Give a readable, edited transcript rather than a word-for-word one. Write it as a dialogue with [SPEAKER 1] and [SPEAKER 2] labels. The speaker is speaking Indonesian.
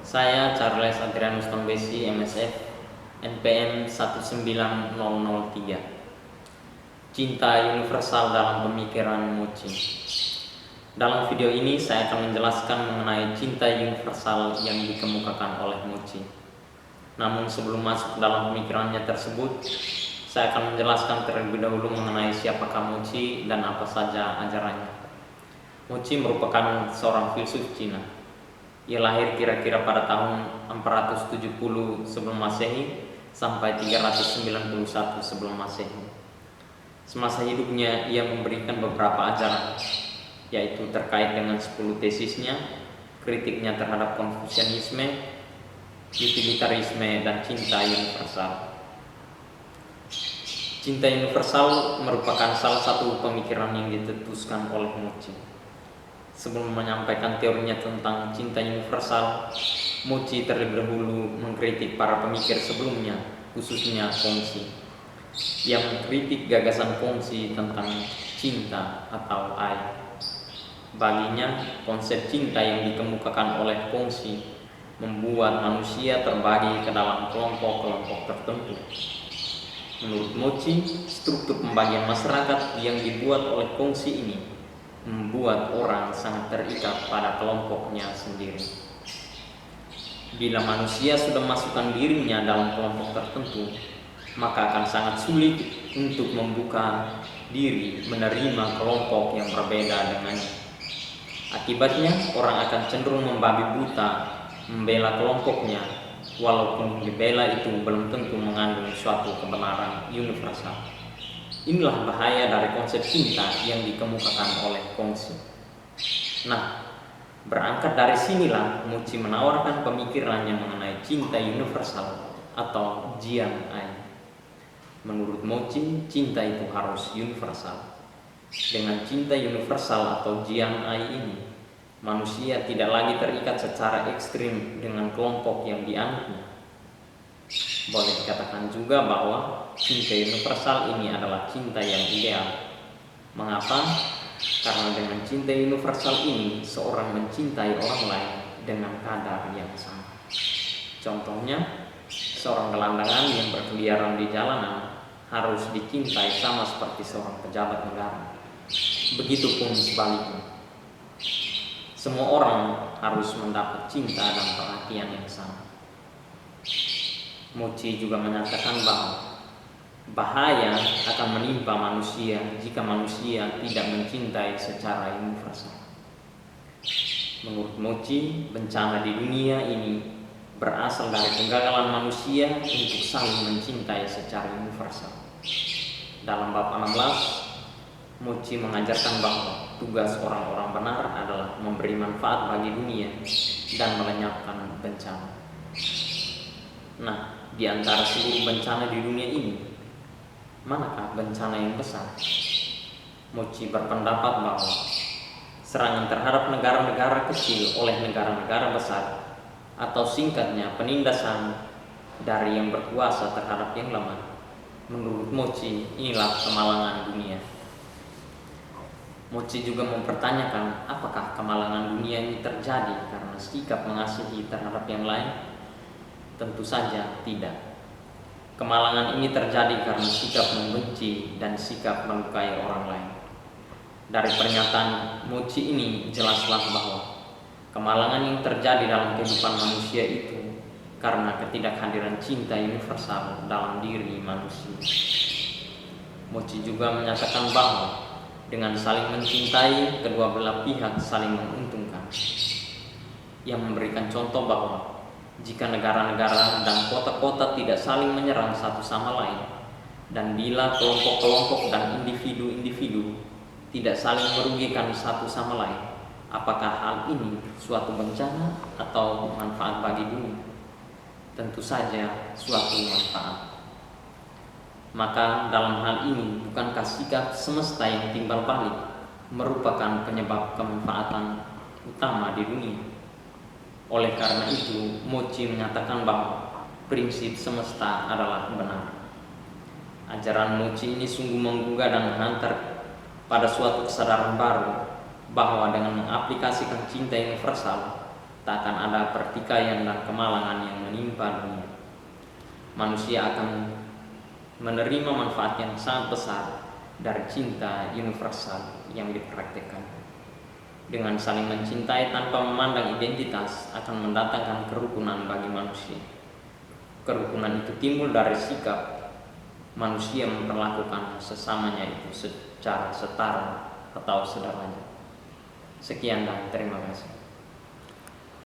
[SPEAKER 1] Saya Charles Adrianus Tombesi, MSF, NPM 19003. Cinta universal dalam pemikiran Mochi. Dalam video ini saya akan menjelaskan mengenai cinta universal yang dikemukakan oleh Mochi. Namun sebelum masuk dalam pemikirannya tersebut, saya akan menjelaskan terlebih dahulu mengenai siapakah Mochi dan apa saja ajarannya. Mochi merupakan seorang filsuf Cina. Ia lahir kira-kira pada tahun 470 sebelum Masehi sampai 391 sebelum Masehi. Semasa hidupnya ia memberikan beberapa ajaran, yaitu terkait dengan 10 tesisnya, kritiknya terhadap Konfusianisme, utilitarisme, dan cinta universal. Cinta universal merupakan salah satu pemikiran yang dicetuskan oleh Mochi. Sebelum menyampaikan teorinya tentang cinta universal, Mochi terlebih dahulu mengkritik para pemikir sebelumnya, khususnya Kongzi. Ia mengkritik gagasan Kongzi tentang cinta atau ai. Baginya, konsep cinta yang dikemukakan oleh Kongzi membuat manusia terbagi ke dalam kelompok-kelompok tertentu. Menurut Mochi, struktur pembagian masyarakat yang dibuat oleh Kongzi ini membuat orang sangat terikat pada kelompoknya sendiri. Bila manusia sudah masukkan dirinya dalam kelompok tertentu, maka akan sangat sulit untuk membuka diri menerima kelompok yang berbeda dengannya. Akibatnya, orang akan cenderung membabi buta membela kelompoknya, walaupun dibela itu belum tentu mengandung suatu kebenaran universal. Inilah bahaya dari konsep cinta yang dikemukakan oleh Kongzi. Nah, berangkat dari sinilah Mochi menawarkan pemikirannya mengenai cinta universal atau Jian Ai. Menurut Mochi, cinta itu harus universal. Dengan cinta universal atau Jian Ai ini, manusia tidak lagi terikat secara ekstrim dengan kelompok yang dianutnya. Boleh dikatakan juga bahwa cinta universal ini adalah cinta yang ideal. Mengapa? Karena dengan cinta universal ini, seorang mencintai orang lain dengan kadar yang sama. Contohnya, seorang gelandangan yang berkeliaran di jalanan harus dicintai sama seperti seorang pejabat negara. Begitupun sebaliknya. Semua orang harus mendapat cinta dan perhatian yang sama. Mochi juga menyatakan bahwa bahaya akan menimpa manusia jika manusia tidak mencintai secara universal. Menurut Mochi, bencana di dunia ini berasal dari kegagalan manusia untuk saling mencintai secara universal. Dalam bab 16, Mochi mengajarkan bahwa tugas orang-orang benar adalah memberi manfaat bagi dunia dan melenyapkan bencana. Nah, di antara seluruh bencana di dunia ini, manakah bencana yang besar? Mochi berpendapat bahwa serangan terhadap negara-negara kecil oleh negara-negara besar, atau singkatnya penindasan dari yang berkuasa terhadap yang lemah, menurut Mochi inilah kemalangan dunia. Mochi juga mempertanyakan apakah kemalangan dunia ini terjadi karena sikap mengasihi terhadap yang lain? Tentu saja tidak. Kemalangan ini terjadi karena sikap membenci dan sikap melukai orang lain. Dari pernyataan Mochi ini jelaslah bahwa kemalangan yang terjadi dalam kehidupan manusia itu karena ketidakhadiran cinta universal dalam diri manusia. Mochi juga menyatakan bahwa dengan saling mencintai, kedua belah pihak saling menguntungkan. Ia memberikan contoh bahwa jika negara-negara dan kota-kota tidak saling menyerang satu sama lain, dan bila kelompok-kelompok dan individu-individu tidak saling merugikan satu sama lain, apakah hal ini suatu bencana atau manfaat bagi dunia? Tentu saja suatu manfaat. Maka dalam hal ini, bukankah sikap semesta yang timbal balik merupakan penyebab kemanfaatan utama di dunia? Oleh karena itu, Mochi menyatakan bahwa prinsip semesta adalah benar. Ajaran Mochi ini sungguh menggugah dan menghantar pada suatu kesadaran baru bahwa dengan mengaplikasikan cinta universal, tak akan ada pertikaian dan kemalangan yang menimpa dunia. Manusia akan menerima manfaat yang sangat besar dari cinta universal yang dipraktekkan. Dengan saling mencintai tanpa memandang identitas akan mendatangkan kerukunan bagi manusia. Kerukunan itu timbul dari sikap manusia memperlakukan sesamanya itu secara setara atau sederajat. Sekian dan terima kasih.